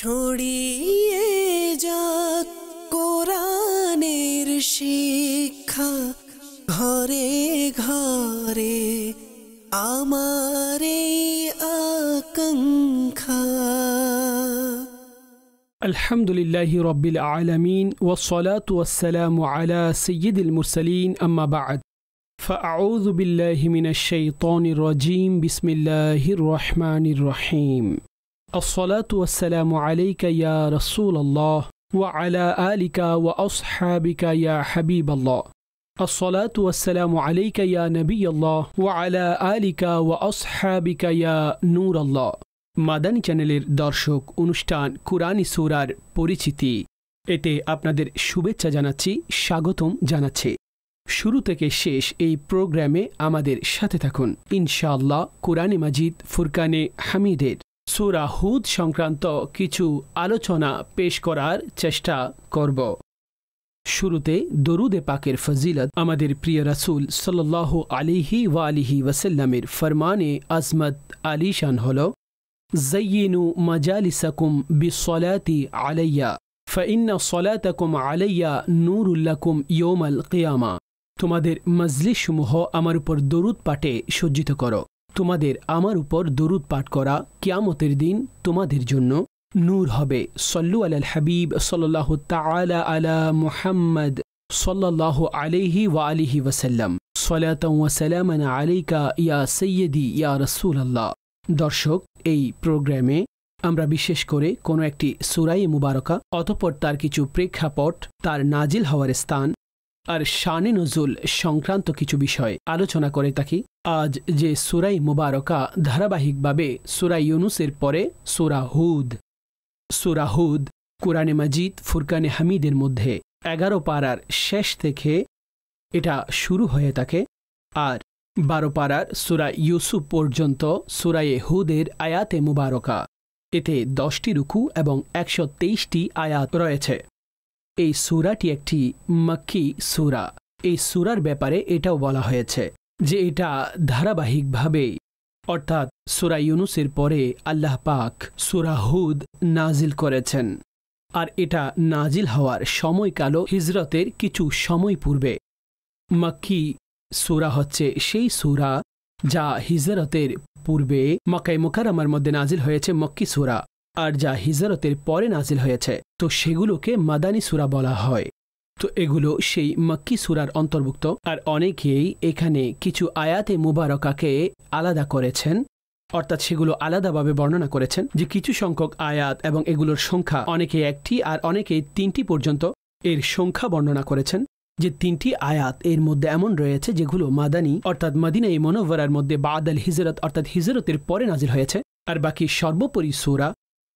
ছড়িয়ে যাক কোরআনের শিক্ষা ঘরে ঘরে আমার এই আকাঙ্ক্ষা। আলহামদুলিল্লাহি রাব্বিল আলামিন ওয়াসসালাতু ওয়াসসালামু আলা সাইয়্যিদিল মুরসালিন আম্মা বা'দ। فأعوذ بالله من الشيطان الرجيم بسم الله الرحمن الرحيم. الصلاة والسلام عليك يا رسول الله وعلى آلك وأصحابك يا حبيب الله. الصلاة والسلام عليك يا نبي الله وعلى آلك وأصحابك يا نور الله. মাদানী চ্যানেলের দর্শক, অনুষ্ঠান কুরআনী সূরার পরিচিতি, এতে আপনাদের শুভেচ্ছা জানাচ্ছি, স্বাগতম জানাচ্ছি। শুরু থেকে শেষ এই প্রোগ্রামে আমাদের সাথে থাকুন। ইনশাআল্লাহ কুরআনে মাজিদ ফুরকানে হামিদের সূরা হুদ সংক্রান্ত কিছু আলোচনা পেশ করার চেষ্টা করব। শুরুতে দরুদে পাকের ফজিলত। আমাদের প্রিয় রাসূল সাল্লাল্লাহু আলাইহি ওয়া আলিহি ওয়াসাল্লামের ফরমানে আজমত আলিশান হলো, জাইয়িনু মাজালিসাকুম বিসসালাতি আলাইয়া ফাইন্না সালাতাকুম আলাইয়া নূরুল লাকুম ইয়াউমাল কিয়ামা। তোমাদের মজলিসসমূহ আমার উপর দরুদ পাঠে সজ্জিত করো। তোমাদের আমার উপর দরুদ পাঠ করা কিয়ামতের দিন তোমাদের জন্য নূর হবে। সল্লু আলাল হাবিব সাল্লাল্লাহু তাআলা আলা মুহাম্মদ সাল্লাল্লাহু আলাইহি ওয়া আলিহি ওয়াসাল্লাম। সালাতান ওয়া সালামান আলাইকা ইয়া সাইয়্যিদি ইয়া রাসূলুল্লাহ। দর্শক, এই প্রোগ্রামে আমরা বিশেষ করে কোনো একটি সূরায়ে মুবারকা, অতঃপর তার কিছু প্রেক্ষাপট, তার নাজিল হওয়ার স্থান আর শানে নজুল সংক্রান্ত কিছু বিষয় আলোচনা করে থাকি। আজ যে সূরায়ে মুবারকা ধারাবাহিকভাবে সূরা ইউনুসের পরে সূরা হুদ। সূরা হুদ কুরআনে মাজিদ ফুরকানে হামিদের মধ্যে 11 পারার শেষ থেকে এটা শুরু হয়ে থাকে, আর 12 পারার সূরা ইউসুফ পর্যন্ত সূরায়ে হুদের আয়াতে মুবারকা। এতে 10টি রুকু এবং 123টি আয়াত রয়েছে। এই সূরাটি একটি মক্কি সূরা। এই সূরার ব্যাপারে এটাও বলা হয়েছে যে এটা ধারাবাহিকভাবে, অর্থাৎ সূরা ইউনুসের পরে আল্লাহ পাক সূরা হুদ নাজিল করেছেন, আর এটা নাজিল হওয়ার সময়কালও হিজরতের কিছু সময় পূর্বে। মক্কি সূরা হচ্ছে সেই সূরা যা হিজরতের পূর্বে মক্কায়ে মুকাররমার মধ্যে নাজিল হয়েছে মক্কি সূরা, আর যা হিজরতের পরে নাজিল হয়েছে তো সেগুলোকে মাদানী সূরা বলা হয়। তো এগুলো সেই মক্কি সূরার অন্তর্ভুক্ত, আর অনেকেই এখানে কিছু আয়াতে মুবারকাকে আলাদা করেছেন, অর্থাৎ সেগুলো আলাদাভাবে বর্ণনা করেছেন যে কিছু সংখ্যক আয়াত এবং এগুলোর সংখ্যা, অনেকে একটি আর অনেকে 3টি পর্যন্ত এর সংখ্যা বর্ণনা করেছেন। যে 3টি আয়াত এর মধ্যে এমন রয়েছে যেগুলো মাদানী, অর্থাৎ মদিনায়ে মুনাওয়ারার মধ্যে বাদাল হিজরত, অর্থাৎ হিজরতের পরে নাজিল হয়েছে, আর বাকি সর্বোপরি সূরা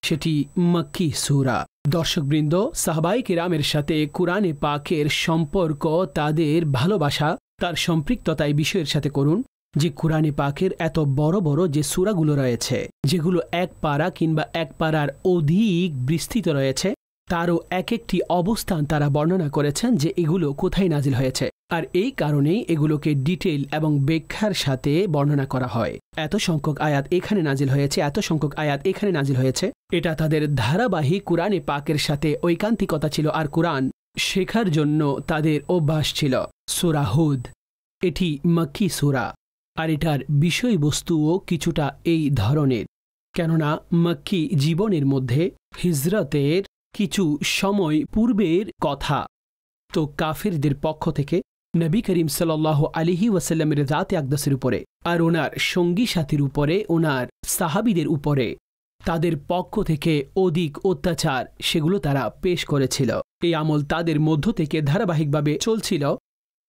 সেটি মক্কি সূরা। দর্শকবৃন্দ, সাহাবায়ে কিরামের সাথে কুরআনে পাকের সম্পর্ক, তাদের ভালোবাসা, তার সম্পৃক্ততা এই বিষয়ের সাথে করুন যে কুরআনে পাকের এত বড় বড় যে সূরাগুলো রয়েছে, যেগুলো 1 পারা কিংবা 1 পারার অধিক বিস্তৃত রয়েছে, তারও এক একটি অবস্থান তারা বর্ণনা করেছেন যে এগুলো কোথায় নাজিল হয়েছে, আর এই কারণেই এগুলোকে ডিটেইল এবং ব্যাখ্যার সাথে বর্ণনা করা হয়। এত সংখ্যক আয়াত এখানে নাজিল হয়েছে, এত সংখ্যক আয়াত এখানে নাজিল হয়েছে, এটা তাদের ধারাবাহিক কুরআনে পাকের সাথে ঐকান্তিকতা ছিল, আর কুরআন শেখার জন্য তাদের অভ্যাস ছিল। সূরা হুদ এটি মক্কি সূরা, আর এটার বিষয়বস্তুও কিছুটা এই ধরনের, কেননা মক্কি জীবনের মধ্যে হিজরতের কিছু সময় পূর্বের কথা। তো কাফিরদের পক্ষ থেকে নবী করিম সাল্লাল্লাহু আলাইহি ওয়াসাল্লামের জাতে আকদাসের উপরে আর ওনার সঙ্গী সাথীর উপরে, ওনার সাহাবীদের উপরে তাদের পক্ষ থেকে অধিক অত্যাচার সেগুলো তারা পেশ করেছিল। এই আমল তাদের মধ্য থেকে ধারাবাহিকভাবে চলছিল,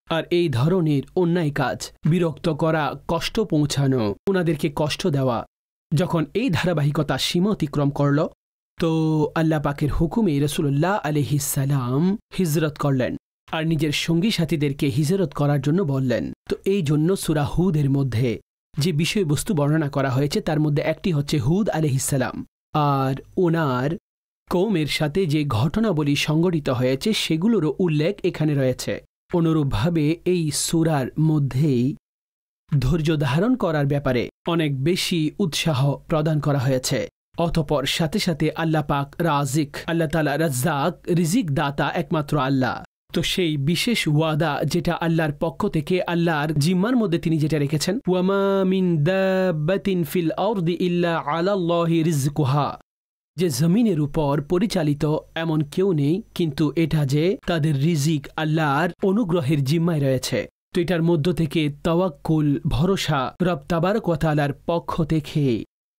আর এই ধরনের অন্যায় কাজ, বিরক্ত করা, কষ্ট পৌঁছানো, ওনাদেরকে কষ্ট দেওয়া, যখন এই ধারাবাহিকতা সীমা অতিক্রম করল, তো আল্লাহ পাকের হুকুমে রাসূলুল্লাহ আলাইহিস সালাম হিজরত করলেন, আর নিজের সঙ্গী সাথীদেরকে হিজরত করার জন্য বললেন। তো এই জন্য সূরা হুদের মধ্যে যে বিষয়বস্তু বর্ণনা করা হয়েছে তার মধ্যে একটি হচ্ছে হুদ আলাইহিস সালাম, আর ওনার কওমের সাথে যে ঘটনাবলী সংঘটিত হয়েছে সেগুলোরও উল্লেখ এখানে রয়েছে। অনুরূপভাবে এই সূরার মধ্যেই ধৈর্য ধারণ করার ব্যাপারে অনেক বেশি উৎসাহ প্রদান করা হয়েছে। অতঃপর সাথে সাথে আল্লাহ পাক রাজিক, আল্লাহ তাআলা রাজ্জাক, রিজিক দাতা একমাত্র আল্লাহ। তো সেই বিশেষ ওয়াদা যেটা আল্লাহর পক্ষ থেকে আল্লাহর জিম্মার মধ্যে তিনি যেটা রেখেছেন, ওয়ামা মিন দাব্বাতিন ফিল আরদি ইল্লা আলাল্লাহি রিজকুহা, যে জমিনের উপর পরিচালিত এমন কেউ নেই কিন্তু এটা যে তাদের রিজিক আল্লাহর অনুগ্রহের জিম্মায় রয়েছে। তো এটার মধ্য থেকে তাওয়াক্কুল, ভরসা রব তাবারক ওয়া তাআলার পক্ষ থেকে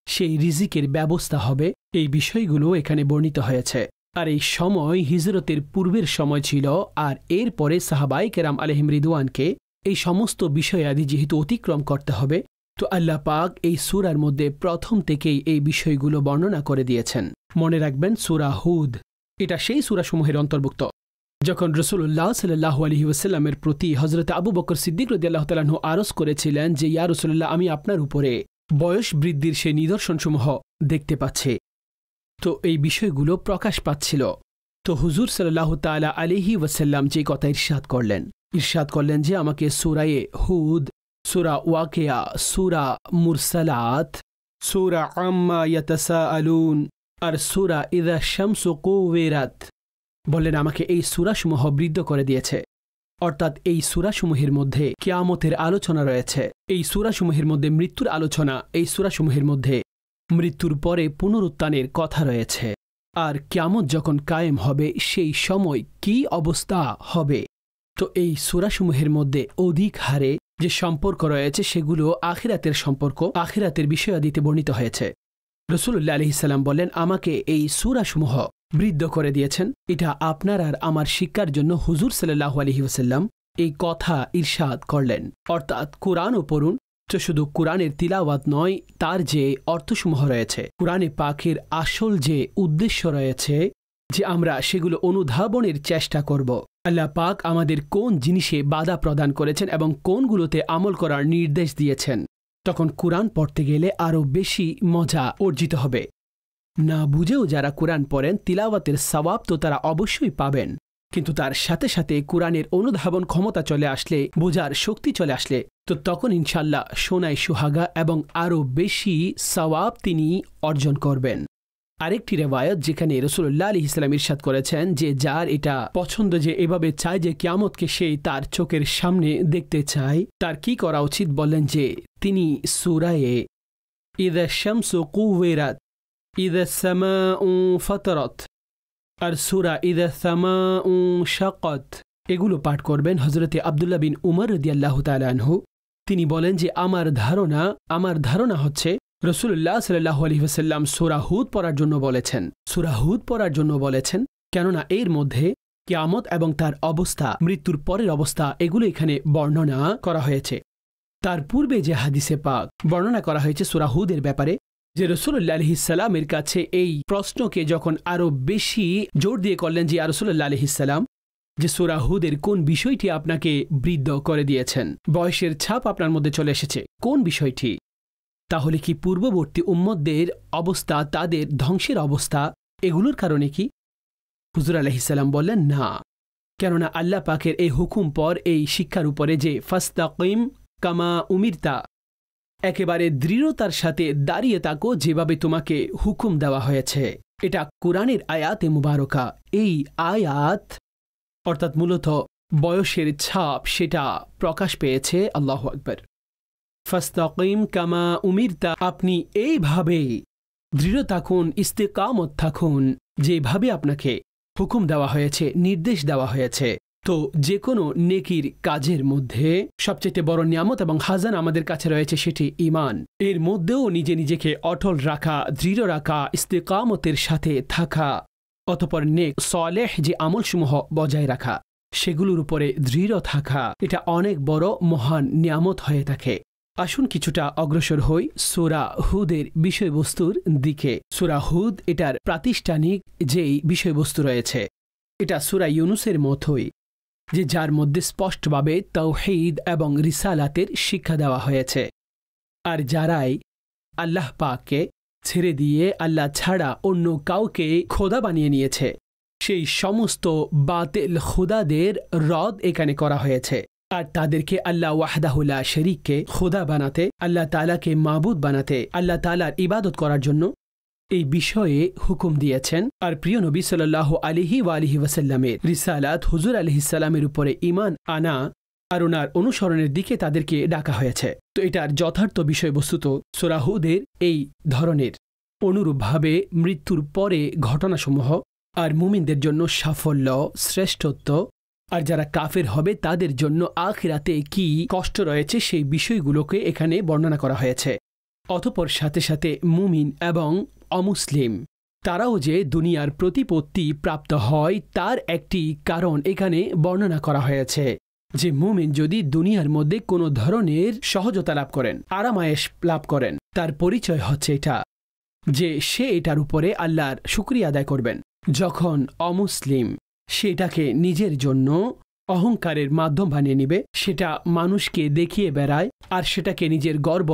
সেই রিজিকের ব্যবস্থা হবে, এই বিষয়গুলো এখানে বর্ণিত হয়েছে। আর এই সময় হিজরতের পূর্বের সময় ছিল, আর এরপরে সাহাবায়ে কেরাম আলাইহিম রিদওয়ানকে এই সমস্ত বিষয়াদি যেহেতু অতিক্রম করতে হবে, তো আল্লাহ পাক এই সূরার মধ্যে প্রথম থেকেই এই বিষয়গুলো বর্ণনা করে দিয়েছেন। মনে রাখবেন সূরা হুদ এটা সেই সূরাসমূহের অন্তর্ভুক্ত যখন রাসূলুল্লাহ সাল্লাল্লাহু আলাইহি ওয়াসাল্লামের প্রতি হযরত আবু বকর সিদ্দিক রাদিয়াল্লাহু তাআলা আনহু আরজ করেছিলেন যে ইয়া রাসূলুল্লাহ, আমি আপনার উপরে বয়স বৃদ্ধির সেই নিদর্শনসমূহ দেখতে পাচ্ছি। তো এই বিষয়গুলো প্রকাশ পাচ্ছিল। তো হুজুর সাল্লাল্লাহু তাআলা আলাইহি ওয়াসাল্লাম যে কথা ইরশাদ করলেন যে আমাকে সূরায়ে হুদ, সূরা ওয়াকিয়া, সূরা মুরসালাত, সূরা আম্মা ইয়াতাসাআলুন আর সূরা ইযা শামসু কুওয়িরাত, বললেন আমাকে এই সূরাসমূহ বৃদ্ধ করে দিয়েছে। অর্থাৎ এই সূরাসমূহের মধ্যে কিয়ামতের আলোচনা রয়েছে, এই সূরাসমূহের মধ্যে মৃত্যুর আলোচনা, এই সূরাসমূহের মধ্যে মৃত্যুর পরে পুনরুত্থানের কথা রয়েছে। আর কিয়ামত যখন কায়েম হবে সেই সময় কি অবস্থা হবে, তো এই সূরাসমূহের মধ্যে অধিক হারে যে সম্পর্ক রয়েছে সেগুলো আখিরাতের সম্পর্ক, আখিরাতের বিষয়াদিতে বর্ণিত হয়েছে। রাসূলুল্লাহ আলাইহিস সালাম বলেন আমাকে এই সূরাসমূহ বৃদ্ধ করে দিয়েছেন। এটা আপনার আর আমার শিক্ষার জন্য হুজুর সাল্লাল্লাহু আলাইহি ওয়াসাল্লাম এই কথা ইরশাদ করলেন। অর্থাৎ কোরআনও পড়ুন, তো শুধু কোরআনের তিলাওয়াত নয়, তার যে অর্থসমূহ রয়েছে, কোরআনে পাকের আসল যে উদ্দেশ্য রয়েছে, যে আমরা সেগুলো অনুধাবনের চেষ্টা করব। আল্লাহ পাক আমাদের কোন জিনিসে বাধা প্রদান করেছেন এবং কোনগুলোতে আমল করার নির্দেশ দিয়েছেন, তখন কোরআন পড়তে গেলে আরও বেশি মজা অর্জিত হবে। না বুঝেও যারা কোরআন পড়েন তিলাওয়াতের সওয়াব তো তারা অবশ্যই পাবেন, কিন্তু তার সাথে সাথে কোরআনের অনুধাবন ক্ষমতা চলে আসলে, বোঝার শক্তি চলে আসলে, তো তখন ইনশাল্লাহ সোনায় সুহাগা এবং আরও বেশি সওয়াব তিনি অর্জন করবেন। আরেকটি রিওয়ায়াত যেখানে রাসূলুল্লাহ আলাইহিস সালাম ইরশাদ করেছেন যে যার এটা পছন্দ যে এভাবে চায় যে কিয়ামতকে সে তার চোখের সামনে দেখতে চায়, তার কি করা উচিত, বললেন যে তিনি সূরায়ে ইযা শামসু কুওয়িরাত, ইযা সামাউ ফাতারাত আর সূরা ইযা সামাউ শাকাত এগুলো পাঠ করবেন। হযরতে আব্দুল্লাহ বিন উমর রাদিয়াল্লাহু তাআলা আনহু তিনি বলেন যে আমার ধারণা হচ্ছে রাসূলুল্লাহ সাল্লাল্লাহু আলাইহি ওয়াসাল্লাম সূরা হুদ পড়ার জন্য বলেছেন, কেননা এর মধ্যে কিয়ামত এবং তার অবস্থা, মৃত্যুর পরের অবস্থা এগুলো এখানে বর্ণনা করা হয়েছে। তার পূর্বে যে হাদিসে পাক বর্ণনা করা হয়েছে সূরা হুদের ব্যাপারে, যে রাসূলুল্লাহ আলাইহিস সালামের কাছে এই প্রশ্নকে যখন আরও বেশি জোর দিয়ে করলেন যে ইয়া রাসূলুল্লাহ আলাইহিস সালাম, যে সূরা হুদের কোন বিষয়টি আপনাকে বৃদ্ধ করে দিয়েছেন, বয়সের ছাপ আপনার মধ্যে চলে এসেছে, কোন বিষয়টি? তাহলে কি পূর্ববর্তী উম্মতদের অবস্থা, তাদের ধ্বংসের অবস্থা, এগুলোর কারণে কি? হুজুর আলাইহিস সালাম বললেন না, কেননা আল্লাহ পাকের এই হুকুম পর এই শিক্ষার উপরে যে ফাস্তাকিম কামা উমিরতা, একেবারে দৃঢ়তার সাথে দাঁড়িয়ে থাকো যেভাবে তোমাকে হুকুম দেওয়া হয়েছে, এটা কোরআনের আয়াতে মুবারকা। এই আয়াত অর্থাৎ মূলত বয়সের ছাপ সেটা প্রকাশ পেয়েছে। আল্লাহু আকবার। ফাস্তাকিম কামা উমিরতা, আপনি এইভাবে দৃঢ় থাকুন, ইস্তেকামত থাকুন যেভাবে আপনাকে হুকুম দেওয়া হয়েছে, নির্দেশ দেওয়া হয়েছে। তো যে কোনো নেকির কাজের মধ্যে সবচেয়ে বড় নিয়ামত এবং হাজান আমাদের কাছে রয়েছে সেটি ঈমান। এর মধ্যেও নিজেকে অটল রাখা, দৃঢ় রাখা, ইস্তেকামতের সাথে থাকা, অতঃপর নেক সালেহ যে আমলসমূহ বজায় রাখা, সেগুলোর উপরে দৃঢ় থাকা, এটা অনেক বড় মহান নিয়ামত হয়ে থাকে। আসুন কিছুটা অগ্রসর হই সূরা হুদের বিষয়বস্তুর দিকে। সূরা হুদ এটার প্রাতিষ্ঠানিক যেই বিষয়বস্তু রয়েছে, এটা সূরা ইউনুসের মতোই, যে যার মধ্যে স্পষ্টভাবে তাওহীদ এবং রিসালাতের শিক্ষা দেওয়া হয়েছে। আর যারাই আল্লাহ পাককে ছেড়ে দিয়ে আল্লাহ ছাড়া অন্য কাউকে খোদা বানিয়ে নিয়েছে, সেই সমস্ত বাতিল খোদাদের রদ এখানে করা হয়েছে। আর তাদেরকে আল্লাহ ওয়াহদাহু লা শরীককে খোদা বানাতে, আল্লাহ তাআলাকে মাবুদ বানাতে, আল্লাহ তাআলার ইবাদত করার জন্য এই বিষয়ে হুকুম দিয়েছেন। আর প্রিয় নবী সাল্লাল্লাহু আলাইহি ওয়া আলিহি ওয়াসাল্লামের রিসালাত হুজুর আলাইহিস সালামের উপরে ঈমান আনা আর ওনার অনুসরণের দিকে তাদেরকে ডাকা হয়েছে। তো এটার যথার্থ বিষয়বস্তুত সূরা হুদের এই ধরনের। অনুরূপভাবে মৃত্যুর পরে ঘটনাসমূহ আর মুমিনদের জন্য সাফল্য, শ্রেষ্ঠত্ব, আর যারা কাফের হবে তাদের জন্য আখিরাতে কি কষ্ট রয়েছে সেই বিষয়গুলোকে এখানে বর্ণনা করা হয়েছে। অতঃপর সাথে সাথে মুমিন এবং অমুসলিম তারাও যে দুনিয়ার প্রতিপত্তি প্রাপ্ত হয় তার একটি কারণ এখানে বর্ণনা করা হয়েছে, যে মুমিন যদি দুনিয়ার মধ্যে কোনো ধরনের সহজতা লাভ করেন, আরামায়েশ লাভ করেন, তার পরিচয় হচ্ছে এটা যে সে এটার উপরে আল্লাহর শুকরিয়া আদায় করবেন। যখন অমুসলিম সেটাকে নিজের জন্য অহংকারের মাধ্যম বানিয়ে নিবে, সেটা মানুষকে দেখিয়ে বেড়ায় আর সেটাকে নিজের গর্ব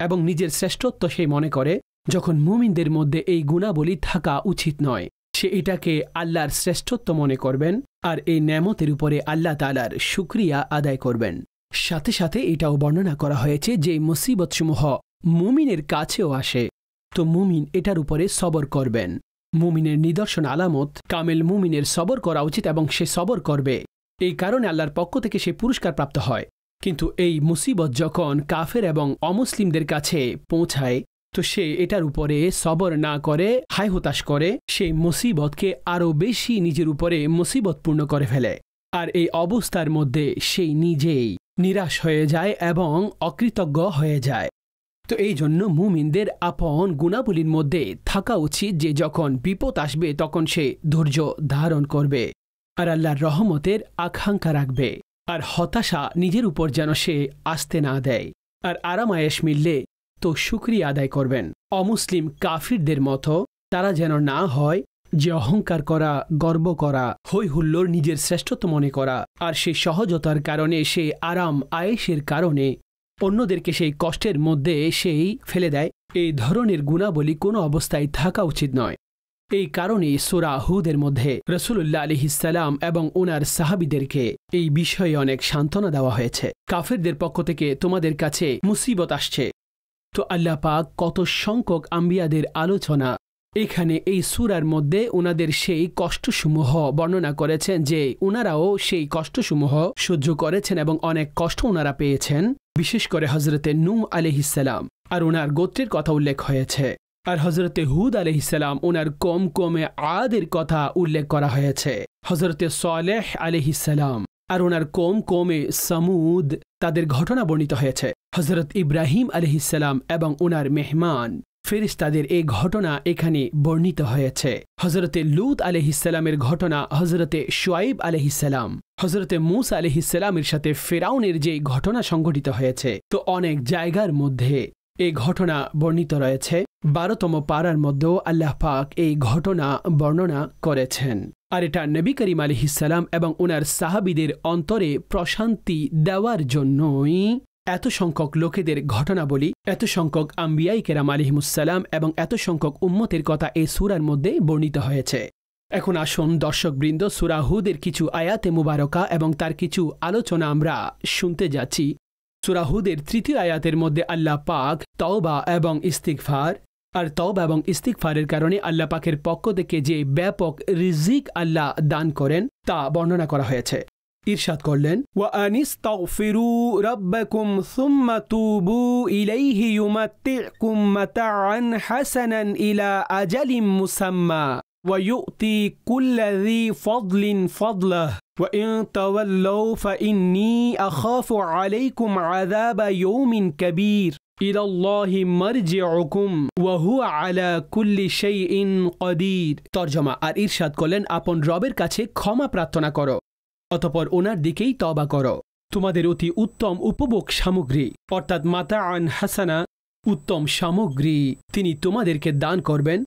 এবং নিজের শ্রেষ্ঠত্ব সে মনে করে, যখন মুমিনদের মধ্যে এই গুণাবলী থাকা উচিত নয়। সে এটাকে আল্লাহর শ্রেষ্ঠত্ব মনে করবেন আর এই নেমতের উপরে আল্লাহ তাআলার শুকরিয়া আদায় করবেন। সাথে সাথে এটাও বর্ণনা করা হয়েছে যে মুসিবতসমূহ মুমিনের কাছেও আসে, তো মুমিন এটার উপরে সবর করবেন। মুমিনের নিদর্শন আলামত, কামেল মুমিনের সবর করা উচিত এবং সে সবর করবে, এই কারণে আল্লাহর পক্ষ থেকে সে পুরস্কার প্রাপ্ত হয়। কিন্তু এই মুসিবত যখন কাফের এবং অমুসলিমদের কাছে পৌঁছায়, তো সে এটার উপরে সবর না করে হায় হতাশ করে, সেই মুসিবতকে আরও বেশি নিজের উপরে মুসিবতপূর্ণ করে ফেলে। আর এই অবস্থার মধ্যে সেই নিজেই নিরাশ হয়ে যায় এবং অকৃতজ্ঞ হয়ে যায়। তো এই জন্য মুমিনদের আপন গুণাবলীর মধ্যে থাকা উচিত যে যখন বিপদ আসবে তখন সে ধৈর্য ধারণ করবে আর আল্লাহর রহমতের আকাঙ্ক্ষা রাখবে, আর হতাশা নিজের উপর যেন সে আসতে না দেয়। আর আরামায়েশ মিললে তো শুকরিয়া আদায় করবেন। অমুসলিম কাফিরদের মতো তারা যেন না হয় যে অহংকার করা, গর্ব করা, হৈ হুল্লোড় নিজের শ্রেষ্ঠত্ব মনে করা, আর সেই সহজতার কারণে সে আরাম আয়েশের কারণে অন্যদেরকে সেই কষ্টের মধ্যে সেই ফেলে দেয়। এই ধরনের গুণাবলী কোনো অবস্থায় থাকা উচিত নয়। এই কারণে সূরা হুদের মধ্যে রাসূলুল্লাহ আলাইহিস সালাম এবং ওনার সাহাবীদেরকে এই বিষয়ে অনেক সান্ত্বনা দেওয়া হয়েছে। কাফেরদের পক্ষ থেকে তোমাদের কাছে মুসিবত আসছে, তো আল্লাহ পাক কত সংখ্যক আম্বিয়াদের আলোচনা এখানে এই সূরার মধ্যে ওনাদের সেই কষ্টসমূহ বর্ণনা করেছেন, যে ওনারাও সেই কষ্টসমূহ সহ্য করেছেন এবং অনেক কষ্ট ওনারা পেয়েছেন। বিশেষ করে হযরতে নূহ আলাইহিস সালাম আর ওনার গোত্রের কথা উল্লেখ হয়েছে, আর হযরতে হুদ আলাইহিস সালাম ওনার কমে আদের কথা উল্লেখ করা হয়েছে। হযরতে সালেহ আলাইহিস সালাম আর ওনার কমে সামুদ তাদের ঘটনা বর্ণিত হয়েছে। হযরত ইব্রাহিম আলাইহিস সালাম এবং ওনার মেহমান ফেরেশতাদের এই ঘটনা এখানে বর্ণিত হয়েছে। হযরতে লূত আলাইহিস সালামের ঘটনা, হযরতে শুআইব আলাইহিস সালাম, হযরতে মূসা আলাইহিস সালামের সাথে ফিরআউনের যে ঘটনা সংঘটিত হয়েছে, তো অনেক জায়গার মধ্যে এই ঘটনা বর্ণিত রয়েছে। 12তম পারার মধ্যেও আল্লাহ পাক এই ঘটনা বর্ণনা করেছেন। আর এটা নবী করিম আলাইহিস সালাম এবং ওনার সাহাবীদের অন্তরে প্রশান্তি দেওয়ার জন্যই এত সংখ্যক লোকেদের ঘটনা বলি, এত সংখ্যক আম্বিয়াই কেরাম আলাইহিমুসসালাম এবং এত সংখ্যক উম্মতের কথা এই সূরার মধ্যে বর্ণিত হয়েছে। এখন আসুন দর্শকবৃন্দ, সূরা হুদের কিছু আয়াতে মুবারকা এবং তার কিছু আলোচনা আমরা শুনতে যাচ্ছি। সূরা হুদের 3য় আয়াতের মধ্যে আল্লাহ পাক তওবা এবং ইস্তিগফার, আর তওবা এবং ইস্তিগফারের কারণে আল্লাহ পাকের পক্ষ থেকে যে ব্যাপক রিজিক আল্লাহ দান করেন তা বর্ণনা করা হয়েছে। ইরশাদ করলেন, ওয়া আনিস্তাগফিরু রাব্বাকুম সুম্মা তুবু ইলাইহি ইউমাত্তিউকুম মাতাআন হাসানান ইলা আজালিম মুসাম্মা ওয়া ইউতি কুল্লা যী ফাদলিন ফাদলাহু ওয়া ইন তাওয়াল্লাউ ফাইন্নী আখাফু আলাইকুম আযাবা ইয়াউমিন কাবীর ইলাল্লাহি মারজিউকুম ওয়া হুয়া আলা কুল্লি শাইইন কাদির। তরজমা, আর ইরশাদ করলেন, আপন রবের কাছে ক্ষমা প্রার্থনা করো, অতঃপর ওনার দিকেই তওবা করো। তোমাদের অতি উত্তম উপভোগ সামগ্রী অর্থাৎ মাতাআন হাসানা, উত্তম সামগ্রী তিনি তোমাদেরকে দান করবেন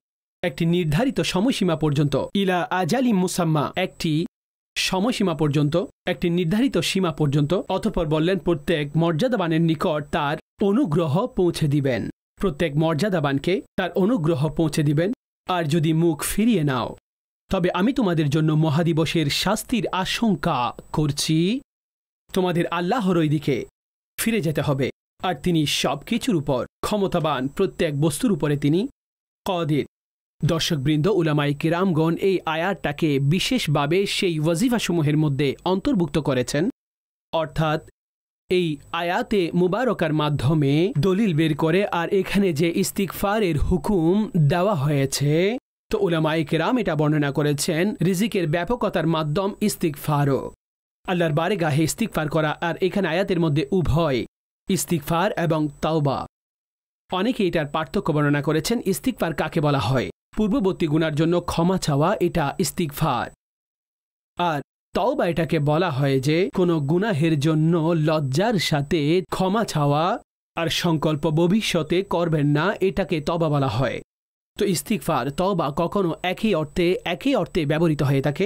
একটি নির্ধারিত সময়সীমা পর্যন্ত, ইলা আজালি মুসাম্মা, একটি সময়সীমা পর্যন্ত, একটি নির্ধারিত সীমা পর্যন্ত। অতঃপর বললেন, প্রত্যেক মর্যাদাবানের নিকট তার অনুগ্রহ পৌঁছে দিবেন, প্রত্যেক মর্যাদাবানকে তার অনুগ্রহ পৌঁছে দিবেন। আর যদি মুখ ফিরিয়ে নাও তবে আমি তোমাদের জন্য মহাদিবসের শাস্তির আশঙ্কা করছি। তোমাদের আল্লাহর ওই দিকে ফিরে যেতে হবে, আর তিনি সব কিছুর উপর ক্ষমতাবান, প্রত্যেক বস্তুর উপরে তিনি কাদির। দর্শকবৃন্দ, উলামায়ে কিরামগণ এই আয়াতটাকে বিশেষভাবে সেই ওয়াজিফাসমূহের মধ্যে অন্তর্ভুক্ত করেছেন, অর্থাৎ এই আয়াতে মুবারকার মাধ্যমে দলিল বের করে আর এখানে যে ইস্তিগফারের হুকুম দেওয়া হয়েছে, তো উলামায়ে কিরাম এটা বর্ণনা করেছেন রিজিকের ব্যাপকতার মাধ্যম ইস্তিগফারও। আল্লাহর বারগাহে ইস্তিগফার করা আর এখানে আয়াতের মধ্যে উভয় ইস্তিগফার এবং তাওবা। অনেকে এটার পার্থক্য বর্ণনা করেছেন। ইস্তিগফার কাকে বলা হয়? পূর্ববর্তী গুনার জন্য ক্ষমা চাওয়া, এটা ইস্তিগফার। আর তাওবা এটাকে বলা হয় যে কোনো গুনাহের জন্য লজ্জার সাথে ক্ষমা চাওয়া আর সংকল্প ভবিষ্যতে করবেন না, এটাকে তওবা বলা হয়। তো ইস্তিগফার তওবা কখনো একই অর্থে ব্যবহৃত হয়ে থাকে।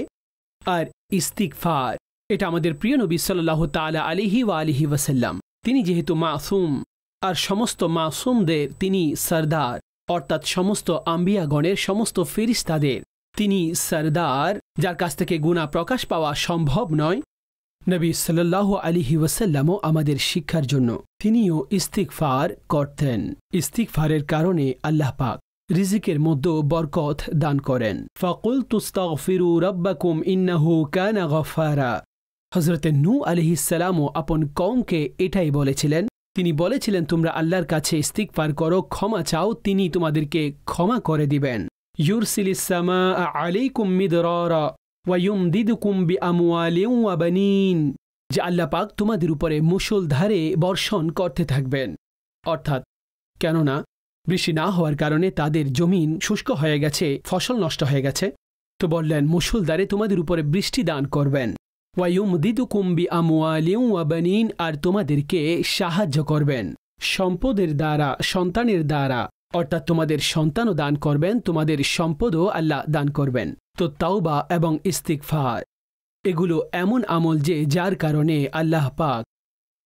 আর ইস্তিগফার এটা আমাদের প্রিয় নবী সাল্লাল্লাহু তাআলা আলাইহি ওয়া আলিহি ওয়াসাল্লাম, তিনি যেহেতু মাসুম আর সমস্ত মাসুমদের তিনি সরদার, অর্থাৎ সমস্ত আম্বিয়াগণের সমস্ত ফেরেশতাদের তিনি সরদার, যার কাছ থেকে গুনাহ প্রকাশ পাওয়া সম্ভব নয়। নবী সাল্লাল্লাহু আলাইহি ওয়াসাল্লামও আমাদের শিক্ষার জন্য তিনিও ইস্তিগফার করতেন। ইস্তিগফারের কারণে আল্লাহ পাক রিজিকের মধ্যে বরকত দান করেন। ফাকুলতু আস্তাগফিরু রাব্বাকুম ইন্নাহু কানা গফফারা। হযরত নূহ আলাইহিস সালামও আপন কওমকে এটাই বলেছিলেন। তিনি বলেছিলেন, তোমরা আল্লাহর কাছে ইস্তিগফার করো, ক্ষমা চাও, তিনি তোমাদেরকে ক্ষমা করে দিবেন। ইউরসিলিস সামাআ আলাইকুম মিদরারা ওয়া ইউমদিদুকুম বিআমওয়ালিন ওয়া বানিন, যে আল্লাহ পাক তোমাদের উপরে মুষলধারে বর্ষণ করতে থাকবেন। অর্থাৎ কেননা বৃষ্টি না হওয়ার কারণে তাদের জমিন শুষ্ক হয়ে গেছে, ফসল নষ্ট হয়ে গেছে, তো বললেন মুষলধারে তোমাদের উপরে বৃষ্টি দান করবেন। ওয়া ইউমদিদুকুম বিআমওয়ালিন ওয়া বানিন, আর তোমাদেরকে সাহায্য করবেন সম্পদের দ্বারা, সন্তানের দ্বারা, অর্থাৎ তোমাদের সন্তানও দান করবেন, তোমাদের সম্পদও আল্লাহ দান করবেন। তো তাওবা এবং ইস্তিগফার এগুলো এমন আমল যে যার কারণে আল্লাহ পাক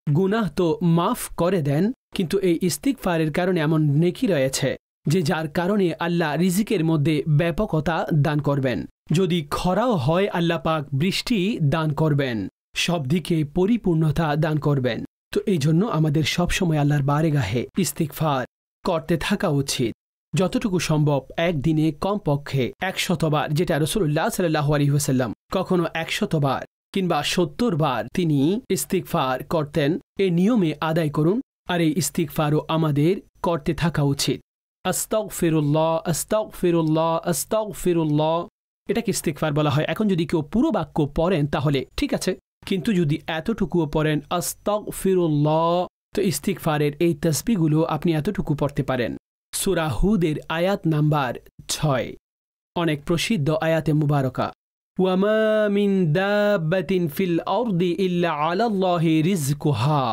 গুনাহ তো মাফ করে দেন, কিন্তু এই ইস্তিগফারের কারণে এমন নেকি রয়েছে যে যার কারণে আল্লাহ রিজিকের মধ্যে ব্যাপকতা দান করবেন। যদি খরাও হয় আল্লাহ পাক বৃষ্টি দান করবেন, সব দিকে পরিপূর্ণতা দান করবেন। তো এই জন্য আমাদের সবসময় আল্লাহর বারগাহে ইস্তিগফার করতে থাকা উচিত। যতটুকু সম্ভব একদিনে কমপক্ষে 100 বার, যেটা রাসূলুল্লাহ সাল্লাল্লাহু আলাইহি ওয়াসাল্লাম কখনো 100 বার কিংবা 70 বার তিনি ইস্তিগফার করতেন। এই নিয়মে আদায় করুন, আর এই ইস্তিগফারও আমাদের করতে থাকা উচিত। আস্তাগফিরুল্লাহ আস্তাগফিরুল্লাহ আস্তাগফিরুল্লাহ, এটাকে ইস্তিগফার বলা হয়। এখন যদি কেউ পুরো বাক্য পড়েন তাহলে ঠিক আছে, কিন্তু যদি এতটুকুও পড়েন আস্তাগফিরুল্লাহ, তো ইস্তিগফারের এই তাসবিহগুলো আপনি এতটুকু পড়তে পারেন। সূরা হুদের আয়াত নাম্বার 6, অনেক প্রসিদ্ধ আয়াতে মুবারকা। ওয়ামা মিন দাব্বাতিন ফিল আরদি ইল্লা আলাল্লাহি রিজকুহা,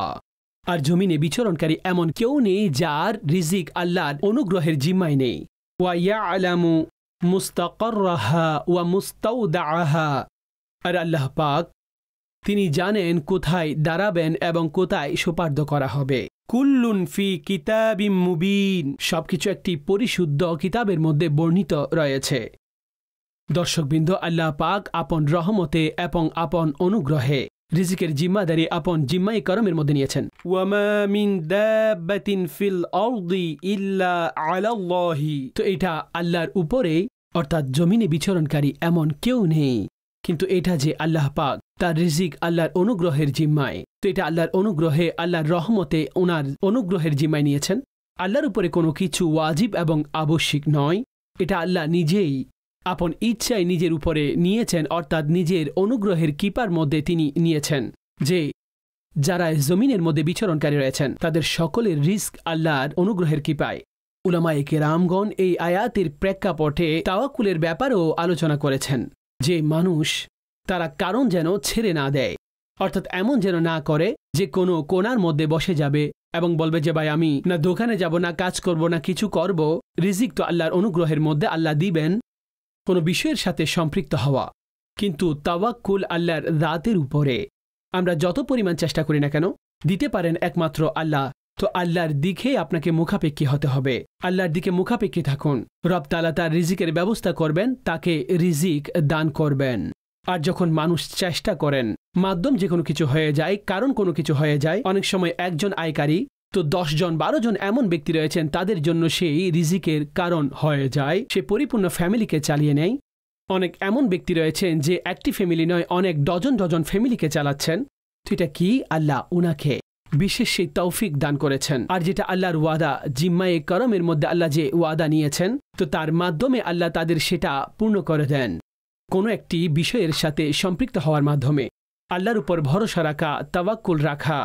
আর জমিনে বিচরণকারী এমন কেউ নেই যার রিজিক আল্লাহর অনুগ্রহের জিম্মায় নেই। ওয়া ইয়ালামু মুস্তাকাররাহা ওয়া মুস্তাউদাআহা, আর আল্লাহ পাক তিনি জানেন কোথায় দাঁড়াবেন এবং কোথায় সুপার্দ করা হবে। কুল্লুন ফি কিতাবিম মুবিন, সবকিছু একটি পরিশুদ্ধ কিতাবের মধ্যে বর্ণিত রয়েছে। দর্শকবৃন্দ, আল্লাহ পাক আপন রহমতে এবং আপন অনুগ্রহে রিজিকের জিম্মাদারি আপন জিম্মাই করমের মধ্যে নিয়েছেন। ওয়ামা মিন দাব্বাতিন ফিল আরদি ইল্লা আলাল্লাহি, তো এটা আল্লাহর উপরে, অর্থাৎ জমিনে বিচরণকারী এমন কেউ নেই, কিন্তু এটা যে আল্লাহ পাক তার রিজিক আল্লাহর অনুগ্রহের জিম্মায়, তো এটা আল্লাহর অনুগ্রহে, আল্লাহর রহমতে ওনার অনুগ্রহের জিম্মায় নিয়েছেন। আল্লাহর উপরে কোনো কিছু ওয়াজিব এবং আবশ্যিক নয়, এটা আল্লাহ নিজেই আপন ইচ্ছায় নিজের উপরে নিয়েছেন, অর্থাৎ নিজের অনুগ্রহের কিপার মধ্যে তিনি নিয়েছেন যে যারা জমিনের মধ্যে বিচরণকারী রয়েছেন তাদের সকলের রিস্ক আল্লাহর অনুগ্রহের কিপায়। উলামায়ে কেরামগণ এই আয়াতের প্রেক্ষাপটে তাওয়াক্কুলের ব্যাপারেও আলোচনা করেছেন যে মানুষ তারা কারণ যেন ছেড়ে না দেয়, অর্থাৎ এমন যেন না করে যে কোনো কোণার মধ্যে বসে যাবে এবং বলবে যে ভাই আমি না দোকানে যাব, না কাজ করব, না কিছু করব, রিজিক তো আল্লাহর অনুগ্রহের মধ্যে আল্লাহ দিবেন, কোনো বিষয়ের সাথে সম্পৃক্ত হওয়া। কিন্তু তাওয়াক্কুল আল্লাহর জাতের উপরে আমরা যত পরিমাণ চেষ্টা করি না কেন, দিতে পারেন একমাত্র আল্লাহ। তো আল্লাহর দিকে আপনাকে মুখাপেক্ষী হতে হবে, আল্লাহর দিকে মুখাপেক্ষী থাকুন। রব তাআলা তার রিজিকের ব্যবস্থা করবেন, তাকে রিজিক দান করবেন। আর যখন মানুষ চেষ্টা করেন, মাধ্যম যে কোনো কিছু হয়ে যায়, কারণ কোনো কিছু হয়ে যায়, অনেক সময় একজন আয়কারী তো 10 জন 12 জন এমন ব্যক্তি রয়েছেন তাদের জন্য সেই রিজিকের কারণ হয়ে যায়, সে পরিপূর্ণ ফ্যামিলিকে চালিয়ে নেয়। অনেক এমন ব্যক্তি রয়েছেন যে একটি ফ্যামিলি নয়, অনেক ডজন ডজন ফ্যামিলিকে চালাচ্ছেন। তো এটা কি? আল্লাহ উনাকে বিশেষ সেই তৌফিক দান করেছেন। আর যেটা আল্লাহর ওয়াদা, জিম্মায়ে করমের মধ্যে আল্লাহ যে ওয়াদা নিয়েছেন, তো তার মাধ্যমে আল্লাহ তাদের সেটা পূর্ণ করে দেন। কোনো একটি বিষয়ের সাথে সম্পৃক্ত হওয়ার মাধ্যমে আল্লাহর উপর ভরসা রাখা, তাওয়াক্কুল রাখা।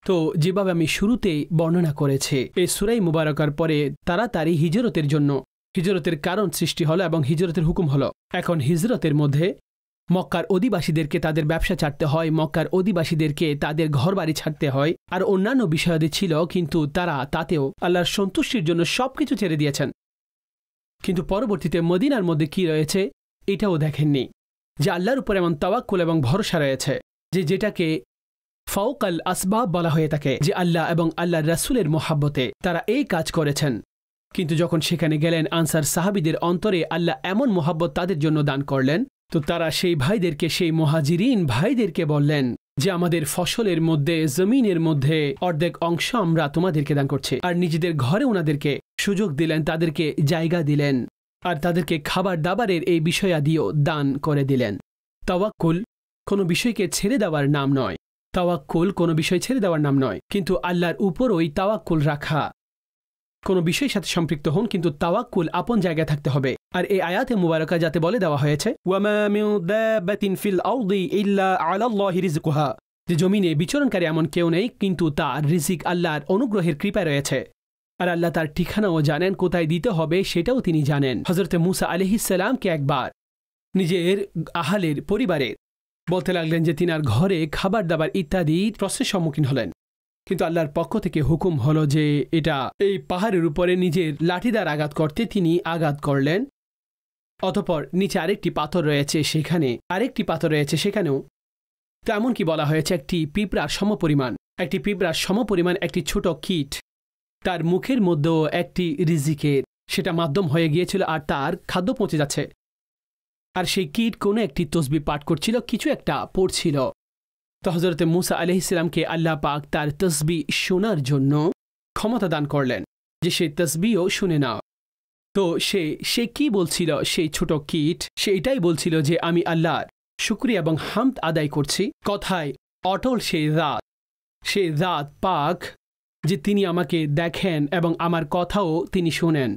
তো যেভাবে আমি শুরুতেই বর্ণনা করেছি, এই সূরা মুবারকার পরে তাড়াতাড়ি হিজরতের জন্য হিজরতের কারণ সৃষ্টি হলো এবং হিজরতের হুকুম হলো। এখন হিজরতের মধ্যে মক্কার অধিবাসীদেরকে তাদের ব্যবসা ছাড়তে হয়, মক্কার অধিবাসীদেরকে তাদের ঘরবাড়ি ছাড়তে হয়, আর অন্যান্য বিষয়াদি ছিল, কিন্তু তারা তাতেও আল্লাহর সন্তুষ্টির জন্য সবকিছু ছেড়ে দিয়েছেন। কিন্তু পরবর্তীতে মদিনার মধ্যে কি রয়েছে এটাও দেখেননি, যে আল্লাহর উপর এমন তাওয়াক্কুল এবং ভরসা রয়েছে যে যেটাকে ফাওকাল আসবাব বলা হয়ে থাকে, যে আল্লাহ এবং আল্লাহর রাসূলের মোহাব্বতে তারা এই কাজ করেছেন। কিন্তু যখন সেখানে গেলেন, আনসার সাহাবীদের অন্তরে আল্লাহ এমন মোহাব্বত তাদের জন্য দান করলেন, তো তারা সেই ভাইদেরকে, সেই মুহাজিরিন ভাইদেরকে বললেন যে আমাদের ফসলের মধ্যে, জমিনের মধ্যে অর্ধেক অংশ আমরা তোমাদেরকে দান করছি। আর নিজেদের ঘরে ওনাদেরকে সুযোগ দিলেন, তাদেরকে জায়গা দিলেন, আর তাদেরকে খাবার দাবারের এই বিষয়াদিও দান করে দিলেন। তাওয়াক্কুল কোনো বিষয়কে ছেড়ে দেওয়ার নাম নয়, তাওয়াক্কুল কোনো বিষয় ছেড়ে দেওয়ার নাম নয়, কিন্তু আল্লাহর উপর ওই তাওয়াক্কুল রাখা। কোনো বিষয়ের সাথে সম্পৃক্ত হন, কিন্তু তাওয়াক্কুল আপন জায়গায় থাকতে হবে। আর এই আয়াতে মুবারকা যাতে বলে দেওয়া হয়েছে, ওয়ামা মিন দাব্বাতিন ফিল আরদি ইল্লা আলাল্লাহি রিজকুহা, যে জমিনে বিচরণকারী এমন কেউ নেই, কিন্তু তার রিজিক আল্লাহর অনুগ্রহের কৃপায় রয়েছে। আর আল্লাহ তার ঠিকানাও জানেন, কোথায় দিতে হবে সেটাও তিনি জানেন। হযরত মূসা আলাইহিস সালামকে একবার নিজের আহালের পরিবারের বলতে লাগলেন যে তিনার ঘরে খাবার দাবার ইত্যাদি প্রশ্নের সম্মুখীন হলেন, কিন্তু আল্লাহর পক্ষ থেকে হুকুম হলো যে এটা এই পাহাড়ের উপরে নিজের লাঠিদার আঘাত করতে তিনি আঘাত করলেন। অতঃপর নিচে আরেকটি পাথর রয়েছে, সেখানে আরেকটি পাথর রয়েছে, সেখানেও তো এমনকি বলা হয়েছে একটি পিঁপড়ার সমপরিমাণ একটি ছোট কীট তার মুখের মধ্যেও একটি রিজিকের সেটা মাধ্যম হয়ে গিয়েছিল, আর তার খাদ্য পৌঁছে যাচ্ছে। আর সেই কীট কোনো একটি তসবিহ পাঠ করছিল, কিছু একটা পড়ছিল। তো হযরত মূসা আলাইহিস সালামকে আল্লাহ পাক তার তসবিহ শোনার জন্য ক্ষমতা দান করলেন, যে সেই তসবিহও শুনে নাও। তো সে কি বলছিল, সেই ছোট কীট সে এটাই বলছিল যে আমি আল্লাহর শুকরিয়া এবং হামদ আদায় করছি। কথায় অটল সেই রাত পাক, যে তিনি আমাকে দেখেন এবং আমার কথাও তিনি শোনেন।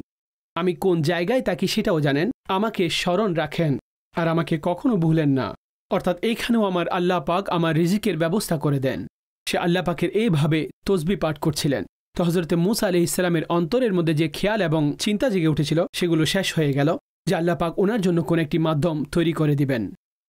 আমি কোন জায়গায় থাকি সেটাও জানেন, আমাকে স্মরণ রাখেন আর আমাকে কখনো ভুলেন না। অর্থাৎ এইখানেও আমার আল্লাহ পাক আমার রিজিকের ব্যবস্থা করে দেন। সে আল্লাহ পাকের এইভাবে তসবিহ পাঠ করছিলেন। তো হযরত মূসা আলাইহিস সালামের অন্তরের মধ্যে যে খেয়াল এবং চিন্তা জেগে উঠেছিল সেগুলো শেষ হয়ে গেল, যে আল্লাহ পাক ওনার জন্য কোন একটি মাধ্যম তৈরি করে দিবেন।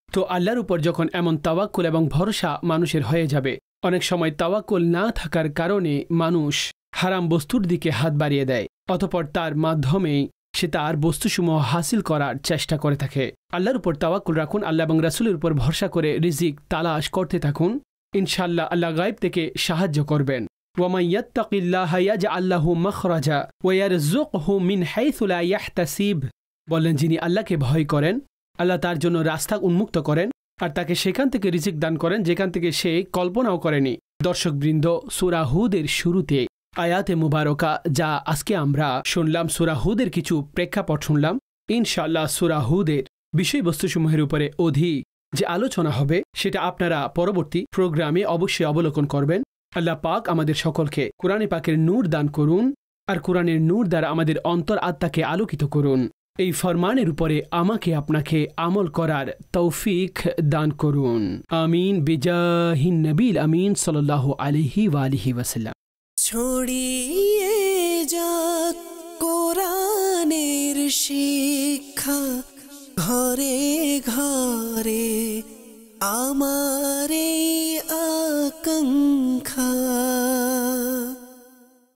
তো আল্লাহর উপর যখন এমন তাওয়াক্কুল এবং ভরসা মানুষের হয়ে যাবে, অনেক সময় তাওয়াক্কুল না থাকার কারণে মানুষ হারাম বস্তুর দিকে হাত বাড়িয়ে দেয়, অতঃপর তার মাধ্যমে সে তার বস্তুসমূহ হাসিল করার চেষ্টা করে থাকে। আল্লাহর উপর তাওয়াক্কুল রাখুন, আল্লাহ এবং রাসূলের উপর ভরসা করে রিজিক তালাশ করতে থাকুন। ইনশাআল্লাহ আল্লাহ গায়েব থেকে সাহায্য করবেন। ওয়ামান ইয়াত্তাকিল্লাহা ইয়াজআল লাহু মাখরাজা ওয়া ইয়ারযুকহু মিন হাইসু লা ইয়াহতাসিব, বলেন যিনি আল্লাহকে ভয় করেন, আল্লাহ তার জন্য রাস্তা উন্মুক্ত করেন আর তাকে সেখান থেকে রিজিক দান করেন যেখান থেকে সে কল্পনাও করেনি। দর্শকবৃন্দ, সূরা হুদের শুরুতে আয়াতে মুবারকা যা আজকে আমরা শুনলাম, সূরা হুদের কিছু প্রেক্ষাপট শুনলাম। ইনশাআল্লাহ সূরা হুদের বিষয়বস্তুসমূহের উপরে অধিক যে আলোচনা হবে সেটা আপনারা পরবর্তী প্রোগ্রামে অবশ্যই অবলোকন করবেন। আল্লাহ পাক আমাদের সকলকে কোরআনে পাকের নূর দান করুন, আর কোরআনের নূর দ্বারা আমাদের অন্তর আত্মাকে আলোকিত করুন। এই ফরমানের উপরে আমাকে আপনাকে আমল করার তৌফিক দান করুন। আমিন বিজাহিন নবীল আমিন সাল্লাল্লাহু আলাইহি ওয়া আলিহি ওয়াসাল্লাম। ছড়িয়ে যাক কোরআনের শিক্ষা, ঘরে ঘরে আমার এই আকাঙ্ক্ষা।